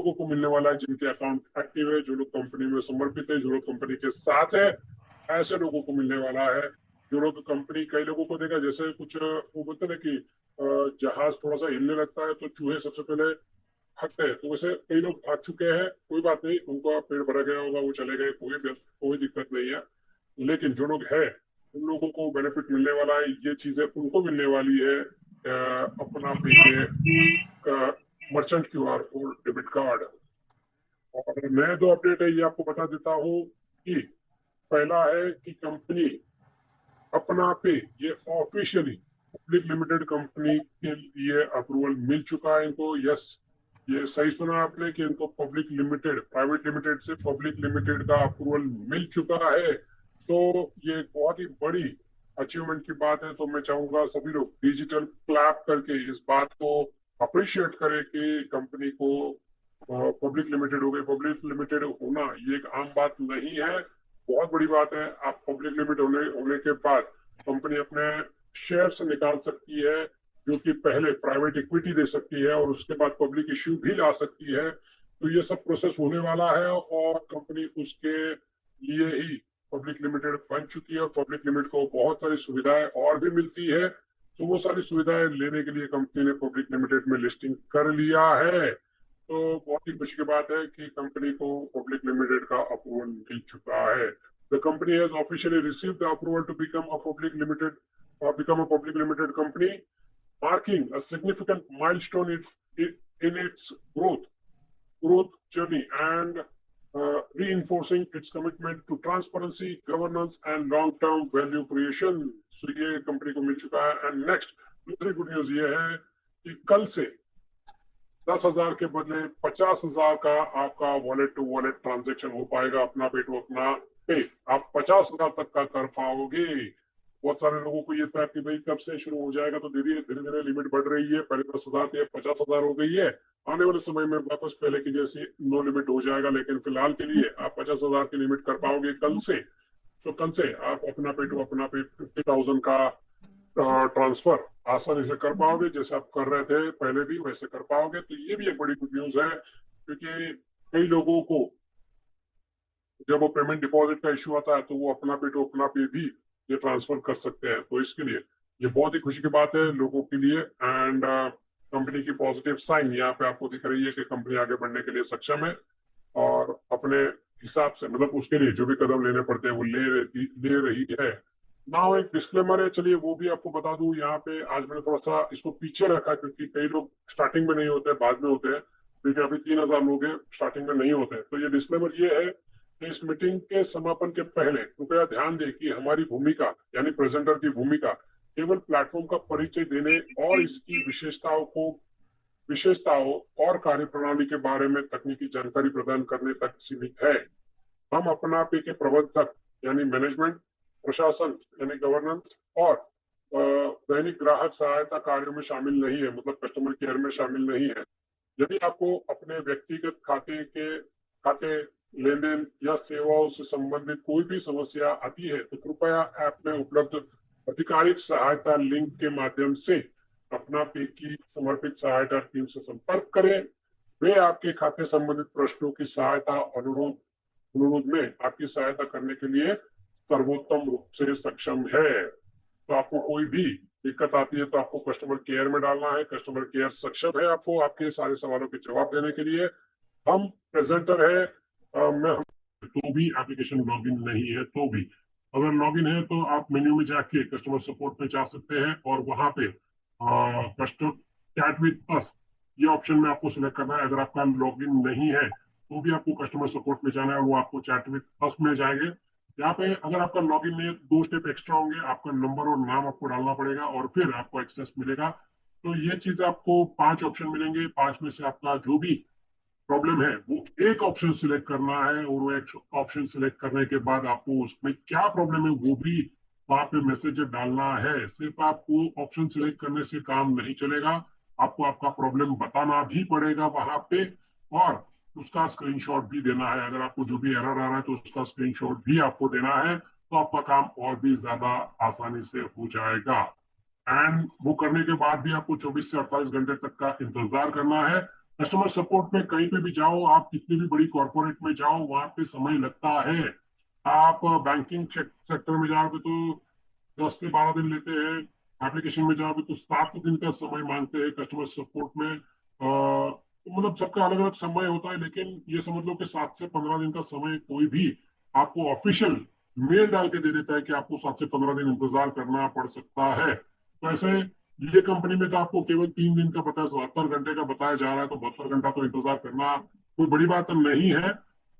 लोगों को मिलने वाला है जिनके अकाउंट एक्टिव है, जो लोग कंपनी में समर्पित है, जो लोग कंपनी के साथ है, ऐसे लोगों को मिलने वाला है। जो लोग कंपनी, कई लोगों को देखा जैसे कुछ वो बोलते हैं कि जहाज थोड़ा सा हिलने लगता है तो चूहे सबसे पहले भागते हैं, तो वैसे कई लोग भाग चुके हैं, कोई बात नहीं, उनका पेट भरा गया होगा, वो चले गए, कोई दिक्कत नहीं है। लेकिन जो लोग हैं उन लोगों को बेनिफिट मिलने वाला है, ये चीजें उनको मिलने वाली है। अपना पे के merchant QR code, debit card. और नए दो अपडेट है, ये आपको बता देता हूँ कि पहला है कि कंपनी अपना पे, ये ऑफिशियली पब्लिक लिमिटेड कंपनी के लिए अप्रूवल मिल चुका है इनको। यस, ये सही सुना आपने कि इनको पब्लिक लिमिटेड, प्राइवेट लिमिटेड से पब्लिक लिमिटेड का अप्रूवल मिल चुका है। तो ये एक बहुत ही बड़ी अचीवमेंट की बात है। तो मैं चाहूंगा सभी लोग डिजिटल क्लैप करके इस बात को अप्रिशिएट करें कि कंपनी को पब्लिक लिमिटेड हो गई। पब्लिक लिमिटेड होना ये एक आम बात नहीं है, बहुत बड़ी बात है। आप पब्लिक लिमिटेड होने के बाद कंपनी अपने शेयर्स निकाल सकती है, जो कि पहले प्राइवेट इक्विटी दे सकती है और उसके बाद पब्लिक इश्यू भी ला सकती है। तो ये सब प्रोसेस होने वाला है और कंपनी उसके लिए ही पब्लिक लिमिटेड बन चुकी है और पब्लिक लिमिटेड को बहुत सारी सुविधाएं और भी मिलती है। तो वो सारी सुविधाएं लेने के लिए कंपनी ने पब्लिक लिमिटेड में लिस्टिंग कर लिया है। तो बहुत ही खुशी की बात है कि कंपनी को पब्लिक लिमिटेड का अप्रूवल मिल चुका है। The company has officially received the approval to become a public limited company, marking a significant milestone in its growth journey and reinforcing its commitment to transparency, governance and long-term value creation. So ये company को मिल चुका है। And next दूसरी good news ये है कि कल से 10,000 के बदले 50,000 का आपका वॉलेट टू वॉलेट ट्रांजेक्शन हो पाएगा। अपना पे टू अपना पे आप 50,000 तक का कर पाओगे। बहुत सारे लोगों को ये था कि भाई कब से शुरू हो जाएगा, तो धीरे धीरे लिमिट बढ़ रही है। पहले 10,000 थी, 50,000 हो गई है। आने वाले समय में वापस पहले की जैसी नो लिमिट हो जाएगा, लेकिन फिलहाल के लिए आप 50,000 की लिमिट कर पाओगे कल से। तो कल से आप अपना पे टू अपना पे 50,000 का ट्रांसफर आसानी से कर पाओगे, जैसे आप कर रहे थे पहले भी वैसे कर पाओगे। तो ये भी एक बड़ी गुड न्यूज है, क्योंकि कई लोगों को जब वो पेमेंट डिपॉजिट का इश्यू आता है तो वो अपना पे टू अपना पे भी ये ट्रांसफर कर सकते हैं। तो इसके लिए ये बहुत ही खुशी की बात है लोगों के लिए। एंड कंपनी की पॉजिटिव साइन यहाँ पे आपको दिख रही है कि कंपनी आगे बढ़ने के लिए सक्षम है और अपने हिसाब से, मतलब उसके लिए जो भी कदम लेने पड़ते हैं वो ले रही है। नाउ एक डिस्क्लेमर है, चलिए वो भी आपको बता दूं यहाँ पे। आज मैंने थोड़ा सा इसको पीछे रखा क्योंकि कई लोग स्टार्टिंग में नहीं होते, बाद में होते हैं, क्योंकि अभी 3,000 लोग हैं, स्टार्टिंग में नहीं होते। तो ये डिस्क्लेमर ये है कि इस मीटिंग के समापन के पहले कृपया ध्यान दें कि हमारी भूमिका, यानी प्रेजेंटर की भूमिका, केवल प्लेटफॉर्म का परिचय देने और इसकी विशेषताओं और कार्यप्रणाली के बारे में तकनीकी जानकारी प्रदान करने तक सीमित है। हम अपना पे के प्रबंधक यानी मैनेजमेंट, प्रशासन यानी गवर्नेंस और दैनिक ग्राहक सहायता कार्यों में शामिल नहीं है, मतलब कस्टमर केयर में शामिल नहीं है। यदि आपको अपने व्यक्तिगत खाते लेन देन या सेवाओं से संबंधित कोई भी समस्या आती है तो कृपया ऐप में उपलब्ध आधिकारिक सहायता लिंक के माध्यम से अपना पे की समर्पित सहायता टीम से संपर्क करें। वे आपके खाते संबंधित प्रश्नों की सहायता अनुरोध में आपकी सहायता करने के लिए सर्वोत्तम रूप से सक्षम है। तो आपको कोई भी दिक्कत आती है तो आपको कस्टमर केयर में डालना है। कस्टमर केयर सक्षम है आपको आपके सारे सवालों के जवाब देने के लिए। हम प्रेजेंटर है, मैं तो भी एप्लीकेशन लॉगिन नहीं है तो भी, अगर लॉगिन है तो आप मेन्यू में जाके कस्टमर सपोर्ट में जा सकते हैं और वहां पे कस्टमर चैट विद अस ये ऑप्शन में आपको सिलेक्ट करना है। अगर आपका लॉगिन नहीं है तो भी आपको कस्टमर सपोर्ट में जाना है, वो आपको चैट विद अस में जाएंगे। यहाँ पे अगर आपका लॉगिन नहीं है तो 2 स्टेप एक्स्ट्रा होंगे, आपका नंबर और नाम आपको डालना पड़ेगा और फिर आपको एक्सेस मिलेगा। तो ये चीज आपको 5 ऑप्शन मिलेंगे, 5 में से आपका जो भी प्रॉब्लम है वो एक ऑप्शन सिलेक्ट करना है और वो एक ऑप्शन सिलेक्ट करने के बाद आपको उसमें क्या प्रॉब्लम है वो भी वहां पे मैसेज डालना है। सिर्फ आपको ऑप्शन सिलेक्ट करने से काम नहीं चलेगा, आपको आपका प्रॉब्लम बताना भी पड़ेगा वहां पे और उसका स्क्रीनशॉट भी देना है। अगर आपको जो भी एरर आ रहा है तो उसका स्क्रीनशॉट भी आपको देना है, तो आपका काम और भी ज्यादा आसानी से हो जाएगा। एंड वो करने के बाद भी आपको 24 से 48 घंटे तक का इंतजार करना है। कस्टमर सपोर्ट में कहीं पे भी जाओ, आप कितनी भी बड़ी कॉर्पोरेट में जाओ, वहां पे समय लगता है। आप बैंकिंग सेक्टर में जाओगे तो 10 से 12 दिन लेते हैं, एप्लीकेशन में जाओगे तो 7 दिन का समय मांगते हैं कस्टमर सपोर्ट में। तो मतलब सबका अलग अलग समय होता है, लेकिन ये समझ लो कि 7 से 15 दिन का समय कोई भी आपको ऑफिशियल मेल डाल के दे देता है कि आपको 7 से 15 दिन इंतजार करना पड़ सकता है। तो ऐसे ये कंपनी में तो आपको केवल 3 दिन का बताया, 72 घंटे का बताया जा रहा है, तो 72 घंटा तो इंतजार करना कोई बड़ी बात नहीं है।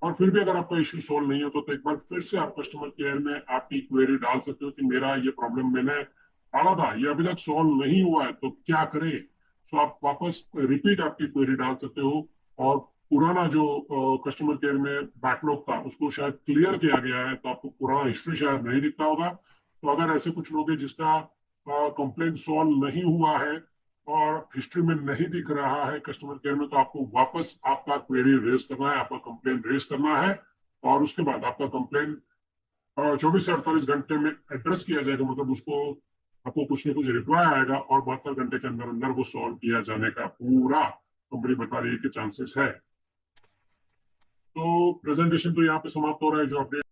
और फिर भी अगर आपका इश्यू सॉल्व नहीं होता तो एक बार फिर से आप कस्टमर केयर में आपकी क्वेरी डाल सकते हो कि मेरा ये प्रॉब्लम मैंने डाला था, ये अभी तक सॉल्व नहीं हुआ है, तो क्या करें। तो आप वापस रिपीट आपकी क्वेरी डाल सकते हो। और पुराना जो कस्टमर केयर में बैकलॉग था उसको शायद क्लियर किया गया है, तो आपको पुराना हिस्ट्री शायद नहीं दिखता होगा। तो अगर ऐसे कुछ लोग हैं जिसका कंप्लेंट सॉल्व नहीं हुआ है और हिस्ट्री में नहीं दिख रहा है कस्टमर केयर में, तो आपको वापस आपका क्वेरी रेज करना है, आपका कंप्लेन रेज करना है। और उसके बाद आपका कंप्लेन 24 से 48 घंटे में एड्रेस किया जाएगा, मतलब उसको आपको कुछ ना कुछ रिप्लाई आएगा और 72 घंटे के अंदर अंदर वो सॉल्व किया जाने का पूरा कंपनी बता रही है कि चांसेस है। तो प्रेजेंटेशन तो यहाँ पे समाप्त हो रहा है। जो अपडेट